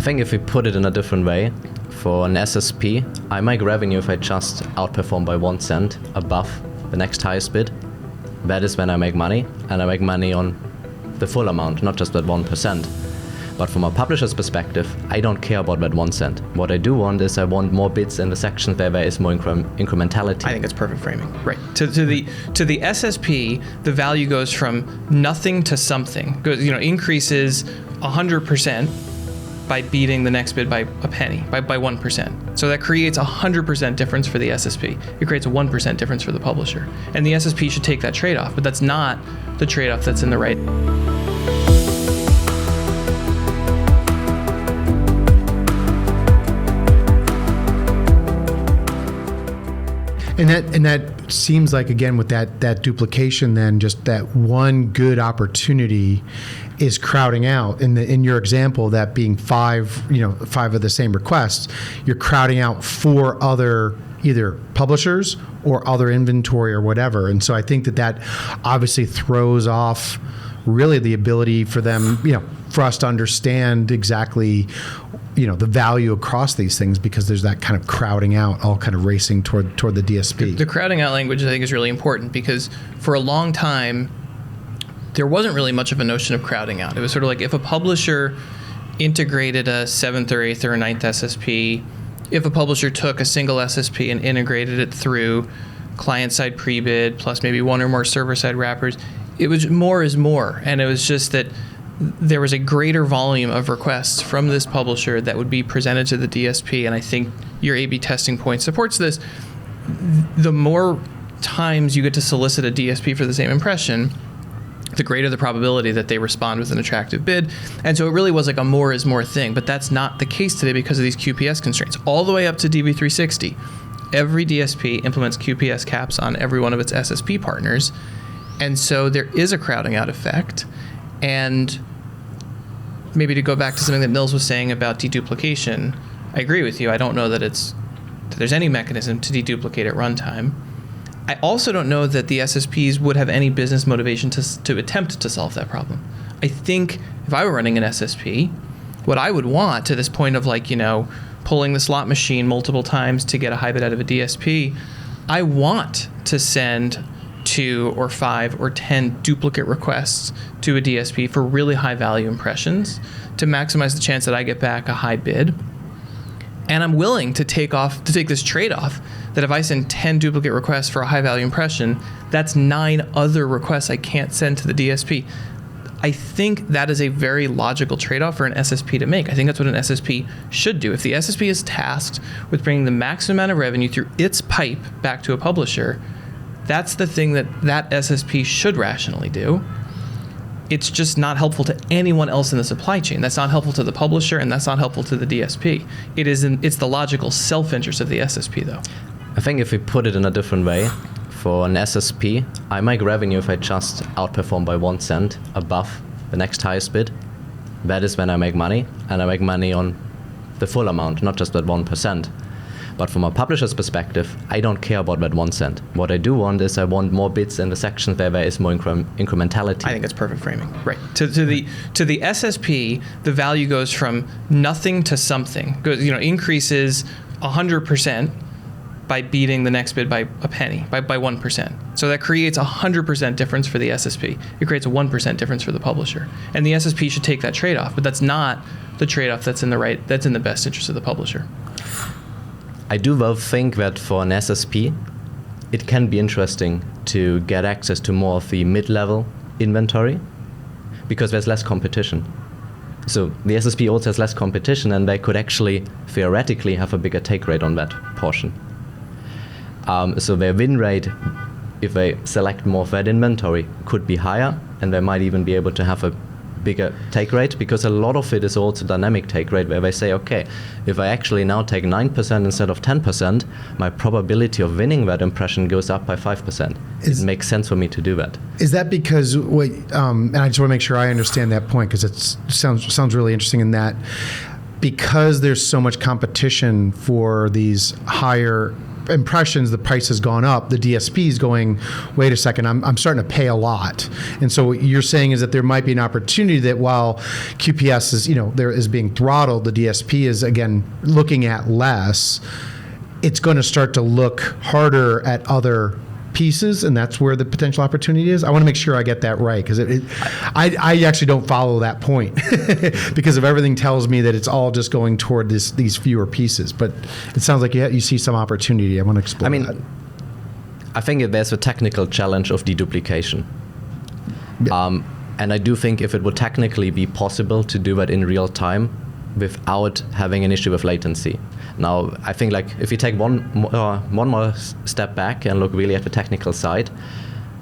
think if we put it in a different way, for an SSP, I make revenue if I just outperform by 1 cent above the next highest bid. That is when I make money, and I make money on the full amount, not just that 1%. But from a publisher's perspective, I don't care about that 1 cent. What I do want is I want more bids in the sections where there is more incrementality. I think it's perfect framing. Right. To the SSP, the value goes from nothing to something. Increases 100% by beating the next bid by a penny, by 1%. So that creates 100% difference for the SSP. It creates a 1% difference for the publisher. And the SSP should take that trade-off, but that's not the trade-off that's in the right. And that seems like, again, with that duplication, then just that one good opportunity is crowding out. In your example, that being five of the same requests, you're crowding out 4 other either publishers or other inventory or whatever. And so I think that obviously throws off really the ability for them, for us to understand exactly, the value across these things, because there's that kind of crowding out, all kind of racing toward the DSP. The crowding out language, I think, is really important, because for a long time, there wasn't really much of a notion of crowding out. It was sort of like if a publisher integrated a 7th or 8th or 9th SSP, if a publisher took a single SSP and integrated it through client-side pre-bid plus maybe 1 or more server-side wrappers, it was more is more. And it was just that there was a greater volume of requests from this publisher that would be presented to the DSP, and I think your A/B testing point supports this. The more times you get to solicit a DSP for the same impression, the greater the probability that they respond with an attractive bid. And so it really was like a more is more thing, but that's not the case today because of these QPS constraints. All the way up to DV360, every DSP implements QPS caps on every one of its SSP partners, and so there is a crowding out effect. And maybe to go back to something that Nils was saying about deduplication, I agree with you. I don't know that there's any mechanism to deduplicate at runtime. I also don't know that the SSPs would have any business motivation to attempt to solve that problem. I think if I were running an SSP, what I would want to this point of pulling the slot machine multiple times to get a high bid out of a DSP, I want to send 2 or 5 or 10 duplicate requests to a DSP for really high value impressions to maximize the chance that I get back a high bid. And I'm willing to take this trade-off that if I send 10 duplicate requests for a high value impression, that's 9 other requests I can't send to the DSP. I think that is a very logical trade-off for an SSP to make. I think that's what an SSP should do. If the SSP is tasked with bringing the maximum amount of revenue through its pipe back to a publisher, that's the thing that SSP should rationally do. It's just not helpful to anyone else in the supply chain. That's not helpful to the publisher, and that's not helpful to the DSP. It's the logical self-interest of the SSP, though. I think if we put it in a different way, for an SSP, I make revenue if I just outperform by 1 cent above the next highest bid. That is when I make money, and I make money on the full amount, not just that 1%. But from a publisher's perspective, I don't care about that 1 cent. What I do want is I want more bids in the sections where there is more incrementality. I think it's perfect framing. Right. To the SSP, the value goes from nothing to something. Increases 100% by beating the next bid by a penny, by 1%. So that creates 100% difference for the SSP. It creates a 1% difference for the publisher. And the SSP should take that trade-off, but that's not the trade-off that's in the best interest of the publisher. I do though think that for an SSP, it can be interesting to get access to more of the mid-level inventory because there's less competition. So the SSP also has less competition, and they could actually theoretically have a bigger take rate on that portion. So their win rate, if they select more of that inventory, could be higher, and they might even be able to have a bigger take rate, because a lot of it is also dynamic take rate, where they say, okay, if I actually now take 9% instead of 10%, my probability of winning that impression goes up by 5%. It makes sense for me to do that. Is that because, and I just want to make sure I understand that point, because it sounds really interesting in that, because there's so much competition for these higher impressions, the price has gone up. The DSP is going, wait a second, I'm starting to pay a lot. And so what you're saying is that there might be an opportunity that while QPS is, there is being throttled, the DSP is again looking at less. It's going to start to look harder at other pieces, and that's where the potential opportunity is. I want to make sure I get that right, because I actually don't follow that point because of everything tells me that it's all just going toward these fewer pieces. But it sounds like you see some opportunity. I want to explore that. I think there's a technical challenge of deduplication. Yeah. And I do think if it would technically be possible to do that in real time without having an issue with latency. Now, I think if you take one more step back and look really at the technical side,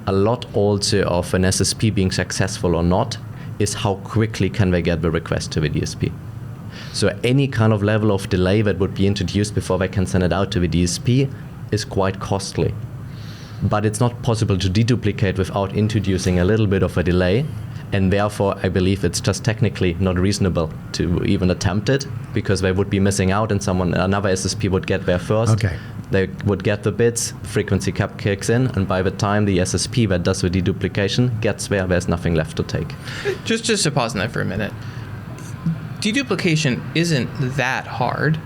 a lot also of an SSP being successful or not is how quickly can they get the request to the DSP. So any kind of level of delay that would be introduced before they can send it out to the DSP is quite costly. But it's not possible to deduplicate without introducing a little bit of a delay. And therefore, I believe it's just technically not reasonable to even attempt it, because they would be missing out and another SSP would get there first. Okay. They would get the bits, frequency cap kicks in, and by the time the SSP that does the deduplication gets there, there's nothing left to take. Just to pause on that for a minute. Deduplication isn't that hard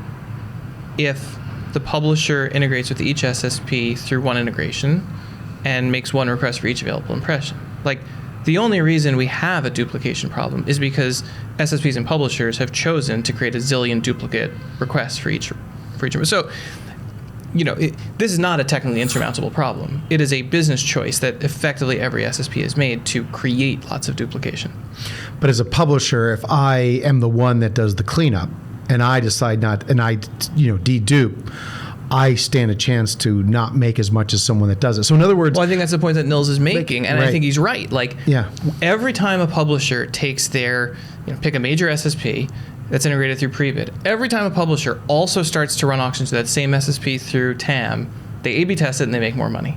if the publisher integrates with each SSP through one integration and makes one request for each available impression. The only reason we have a duplication problem is because SSPs and publishers have chosen to create a zillion duplicate requests for each. So, this is not a technically insurmountable problem. It is a business choice that effectively every SSP has made to create lots of duplication. But as a publisher, if I am the one that does the cleanup and I decide dedupe, I stand a chance to not make as much as someone that does it. So in other words... Well, I think that's the point that Nils is making, and right. I think he's right. Every time a publisher takes their, pick a major SSP that's integrated through Prebid, every time a publisher also starts to run auctions to that same SSP through TAM, they A/B test it and they make more money.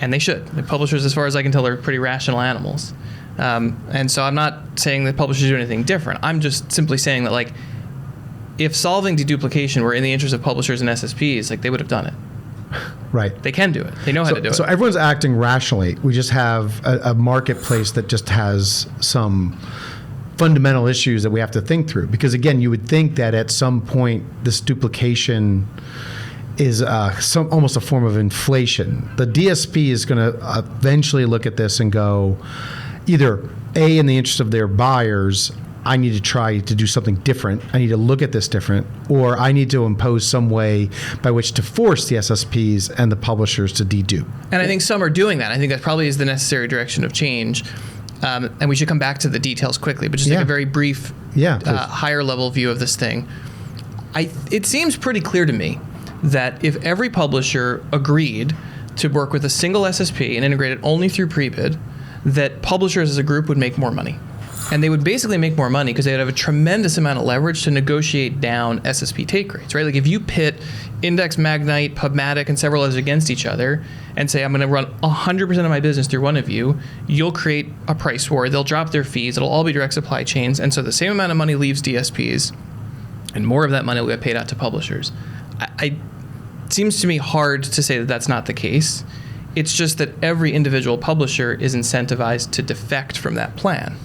And they should. The publishers, as far as I can tell, are pretty rational animals. And so I'm not saying that publishers do anything different. I'm just simply saying that, if solving deduplication were in the interest of publishers and SSPs, they would have done it. Right. They can do it. They know how to do it. So everyone's acting rationally. We just have a marketplace that just has some fundamental issues that we have to think through. Because again, you would think that at some point this duplication is almost a form of inflation. The DSP is going to eventually look at this and go, either A, in the interest of their buyers, I need to try to do something different. I need to look at this different, or I need to impose some way by which to force the SSPs and the publishers to dedupe. And I think some are doing that. I think that probably is the necessary direction of change. And we should come back to the details quickly, but just take a very brief, higher level view of this thing. It seems pretty clear to me that if every publisher agreed to work with a single SSP and integrate it only through Prebid, that publishers as a group would make more money. And they would basically make more money because they would have a tremendous amount of leverage to negotiate down SSP take rates, right? If you pit Index, Magnite, PubMatic, and several others against each other and say, I'm going to run 100% of my business through one of you, you'll create a price war. They'll drop their fees. It'll all be direct supply chains. And so the same amount of money leaves DSPs, and more of that money will get paid out to publishers. It seems to me hard to say that that's not the case. It's just that every individual publisher is incentivized to defect from that plan.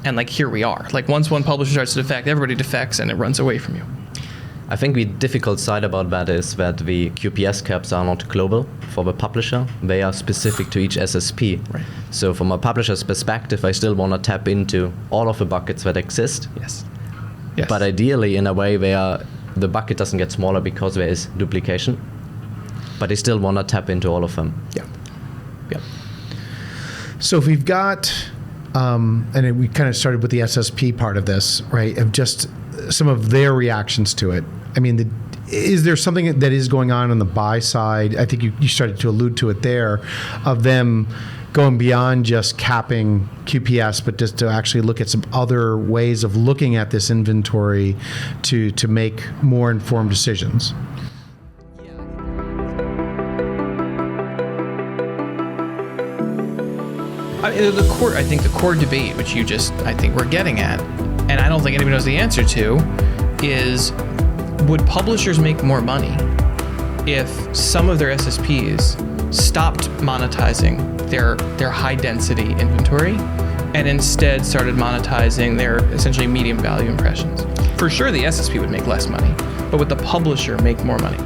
And here we are. Once one publisher starts to defect, everybody defects and it runs away from you. I think the difficult side about that is that the QPS caps are not global for the publisher. They are specific to each SSP. Right. So from a publisher's perspective, I still want to tap into all of the buckets that exist. Yes. But ideally, in a way where the bucket doesn't get smaller because there is duplication, but they still want to tap into all of them. Yeah. So if we've got... and we kind of started with the SSP part of this, right? Of just some of their reactions to it. I mean, is there something that is going on the buy side? I think you started to allude to it there, of them going beyond just capping QPS, but just to actually look at some other ways of looking at this inventory to make more informed decisions. I think the core debate, which I think we're getting at, and I don't think anybody knows the answer to, is would publishers make more money if some of their SSPs stopped monetizing their high density inventory and instead started monetizing their essentially medium value impressions. For sure, the SSP would make less money, but would the publisher make more money?